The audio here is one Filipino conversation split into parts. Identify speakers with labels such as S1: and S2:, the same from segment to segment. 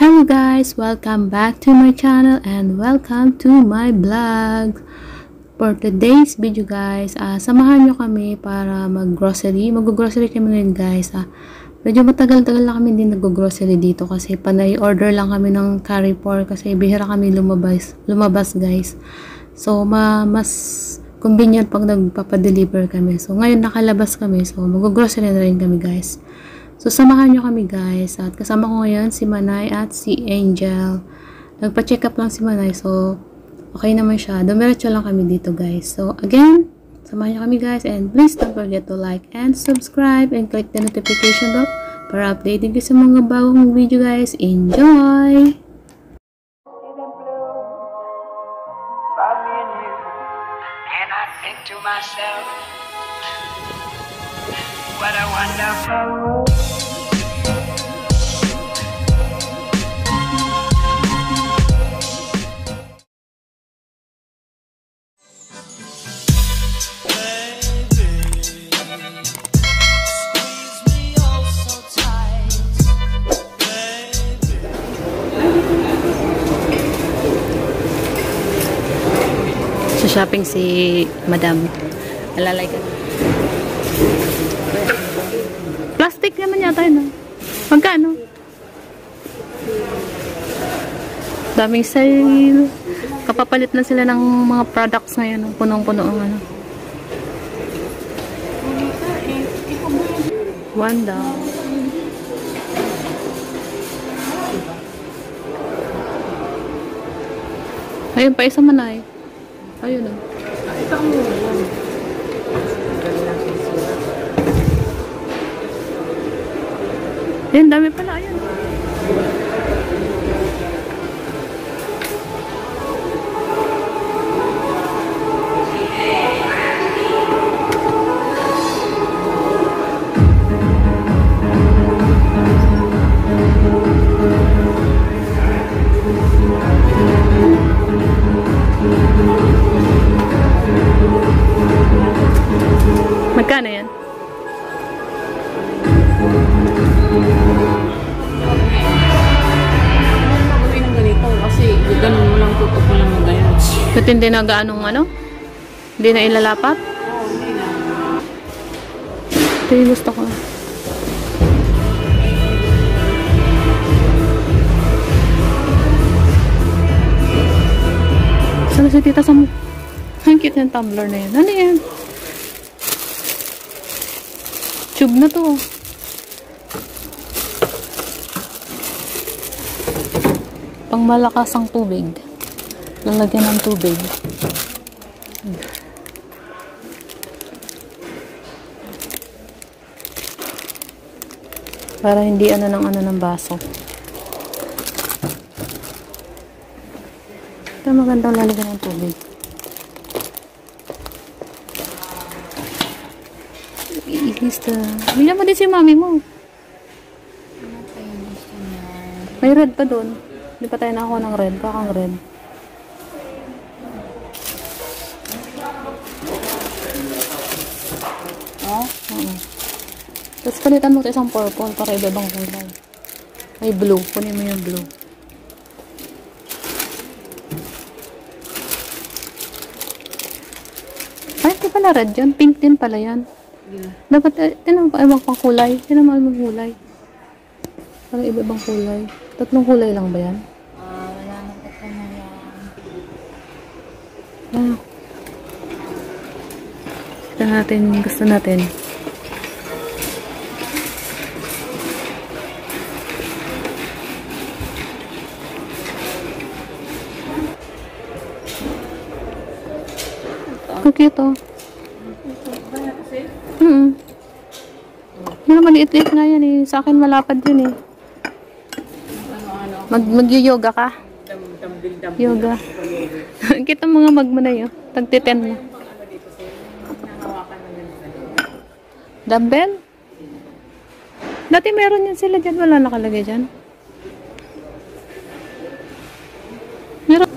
S1: Hello guys! Welcome back to my channel and welcome to my vlog. For today's video guys, samahan nyo kami para mag-grocery. Mag-grocery kami ngayon guys. Medyo matagal-tagal na kami din nag-grocery dito kasi panay order lang kami ng Carrefour kasi bihira kami lumabas guys. So, mas convenient pag nagpapadeliver kami. So, ngayon nakalabas kami. So, mag-grocery na rin kami guys. So, samahan nyo kami guys. At kasama ko ngayon si Manay at si Angel. Nagpa-check up lang si Manay. So, okay naman siya. Dumiretso lang kami dito guys. So, again, samahan nyo kami guys. And please don't forget to like and subscribe and click the notification bell para updating kayo sa mga bagong video guys. Enjoy!
S2: And I think to myself, what a wonderful world.
S1: Shopping si Madam. Alalay ka. Plastic naman yata yun. Magkano? Daming sale. Kapapalit na sila ng mga products ngayon. Punong-puno ang ano. $1. Ayun pa isa Manay. Ayun o. Ayun, dami pala. Ayun. Magkano yan?
S3: Gawin ng ganito kasi ganun mo lang tutok mo lang ng ganyan.
S1: Ba't hindi na gaanong ano? Hindi na ilalapat?
S3: Oo, hindi na.
S1: Ito yung gusto ko. Saan si tita sa mo? Ang cute yung tumbler na yan. Ano yan? Tube na to. Pang malakas ang tubig. Lalagyan ng tubig. Para hindi ano ng baso. Ito magandang lalagyan ng tubig. Bigyan mo din si mami mo. May red pa doon. Hindi pa tayo nakakuha ng red. Bakang red.
S3: Oh?
S1: Oo. Tapos palitan mo ito isang purple para iba-ibang kulay. May blue. Kunin mo yung blue. Ay, hindi pala red yun. Pink din pala yan.
S3: Yeah.
S1: Dapat, tinan mo ibang pang kulay. Tinan mo ibang kulay. Parang iba-ibang kulay. Tatlong kulay lang ba yan?
S3: Wala na po na yan.
S1: Ito natin, gusto natin. Cute oh. Yan, maliit-liit nga yan eh. Sa akin malapad yun eh. Mag-yoga ka? Yoga. Kita mga magmanay oh. Tagtiten mo. Dumbbell? Dati meron yan sila dyan. Wala nakalagay dyan. Meron.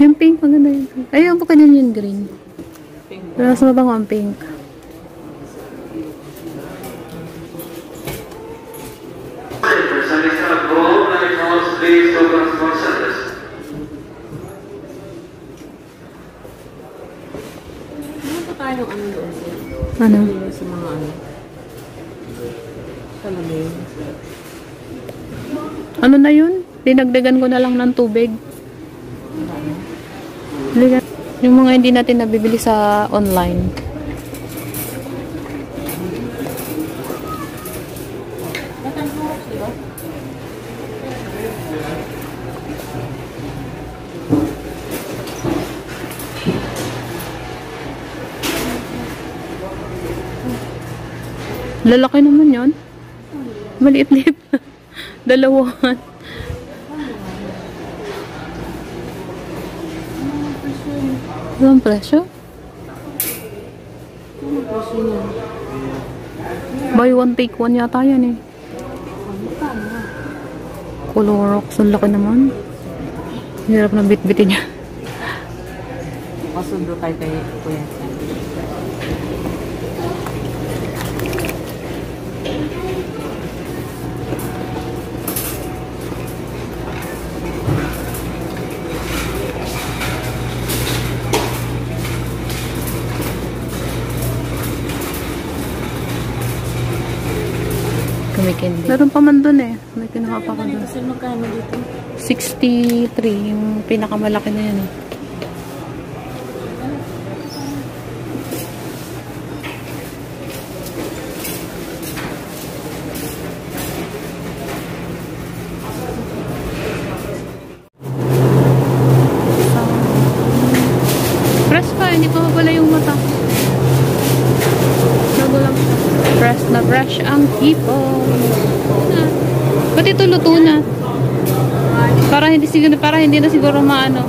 S1: Yung pink, maganda yun. Ayun po kanyan yung green.
S3: Pink.
S1: Pero mas mabango ang pink.
S3: Gusto tayo ng ano doon sir?
S1: Ano?
S3: Sa mga ano. Salamin.
S1: Ano na yun? Dinagdagan ko na lang ng tubig. Yung mga hindi natin nabibili sa online. Lalaki naman yon. Maliit-liit. Dalawahan. Walang presyo? Buy one take one yata yan eh. Clorox. Ang laki naman. Hirap na bit-bitin niya.
S3: Pasundo tayo kay Kuya.
S1: Kumikindi. Meron pa man dun eh. May kinuha pa ko dun.
S3: Kasi magkano dito?
S1: 63. Yung pinakamalaki na yan eh. Press pa. Hindi pa wala yung mata. Bago lang siya. Press na brush ang hipon. Ba't ito luto na? Para hindi na siguro maano.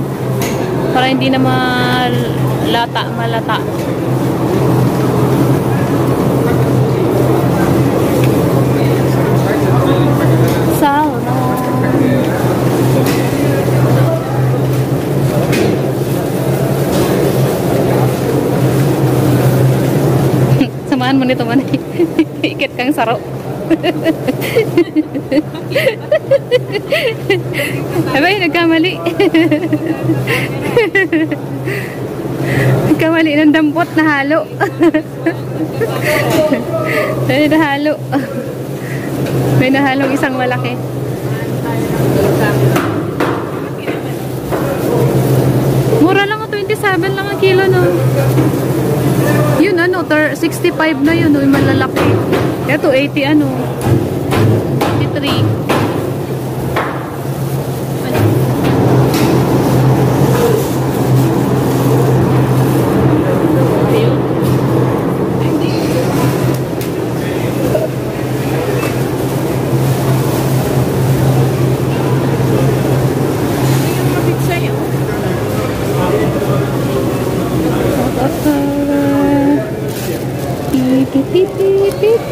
S1: Para hindi na malata. Samahan mo nito man. Ikit kang saro. Abay, nagkamali. Nagkamali ng dampot na halo. Ay, nahalo. May nahalong isang malaki. Mura lang ang 27 lang ang kilo, no? Yun, ano, 65 na yun, no? Yung malalaki. Ito, 80, ano? 83.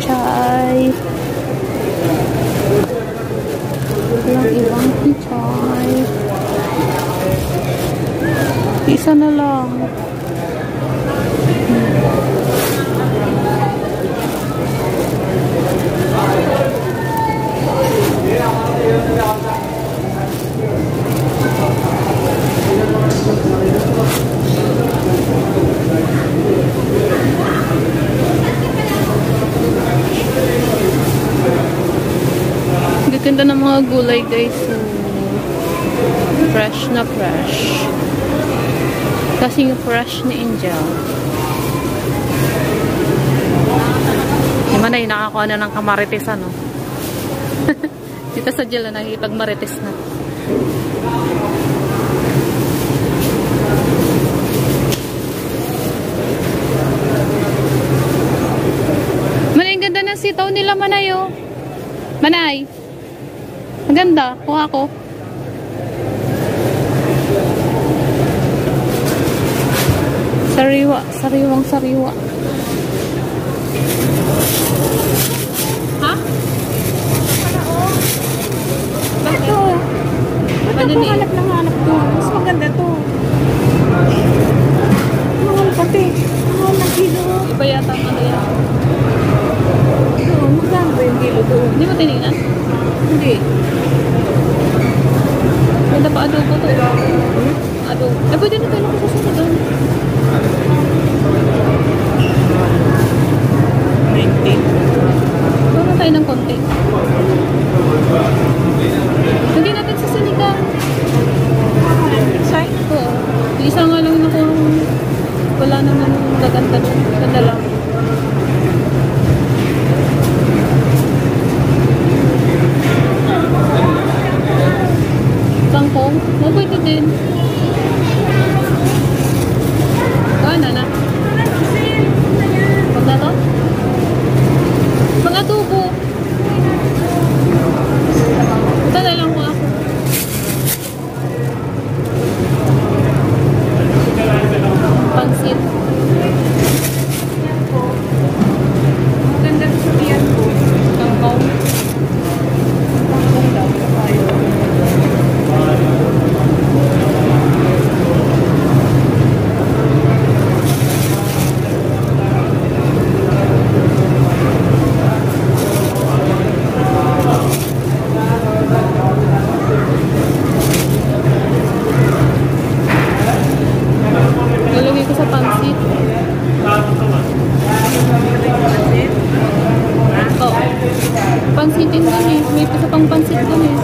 S1: Chai. Walang ibang chai. Isa na lang. Ganda ng mga gulay, guys. Fresh na fresh. Kasi yung fresh ni Angel. Yung manay, nakakuha na ng kamarites, ano? Dito sa Jill na nakikipag-marites na. Manay, ganda ng sitaw nila, Manay, oh. Manay. Maganda. Kuha ko. Sariwa. Sariwang sariwa. Ha?
S3: Ito. Ito po hanap to. Mas maganda to. Mahal pati. Mahal na kilo.
S1: Iba yata ang ano yan.
S3: Ito, magkano ba yung kilo to?
S1: Hindi mo tinignan?
S3: Hindi.
S1: Ganda pa adobo to. Adobo. Eh, pwede na tayo nakasusunod doon.
S3: Ganda lang. Kangkong? Pwede din. Ano na? Huwag na to? Mga tubo. Ito na lang ko ako. Pansit. Maganda sa biyan ko. Kangkong. Kangkong daw. Tayo. Lalagay ko sa pansit. Oh. Pansitin dun eh. May isa pang pansit dun eh.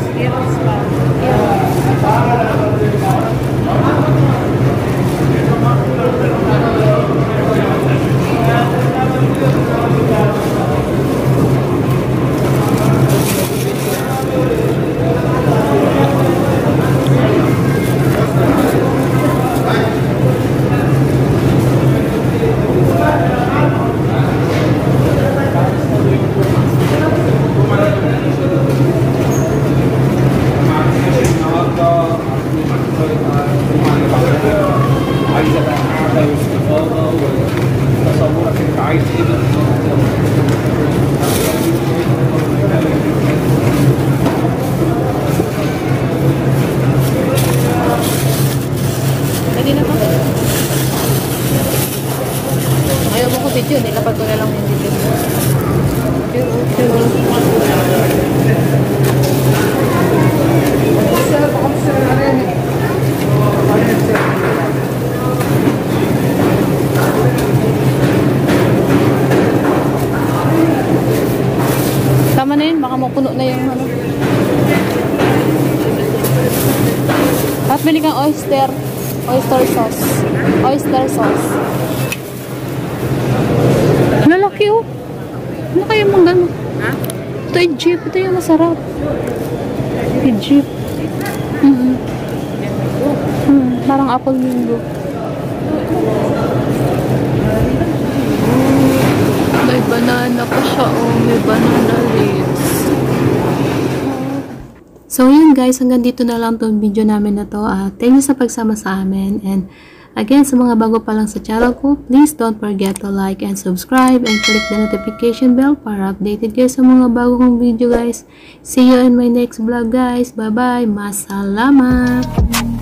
S3: Pwede na ba? Ayaw mo ko video, nilapag ko na lang yung video. Tama na yun, baka mapuno na yung ano. At bili kang oyster sauce. Oyster sauce. Lalaki oh. Ano kaya mong gano'n? Ha? Ito ay jeep. Ito yung masarap. Ay jeep. Parang apple mango. May banana pa siya oh. May banana leaves. So, yun guys, hanggang dito na lang tong video namin na to. Thank you sa pagsama sa amin. And again, sa mga bago pa lang sa channel ko, please don't forget to like and subscribe and click the notification bell para updated kayo sa mga bago kong video guys. See you in my next vlog guys. Bye-bye. Masalamat!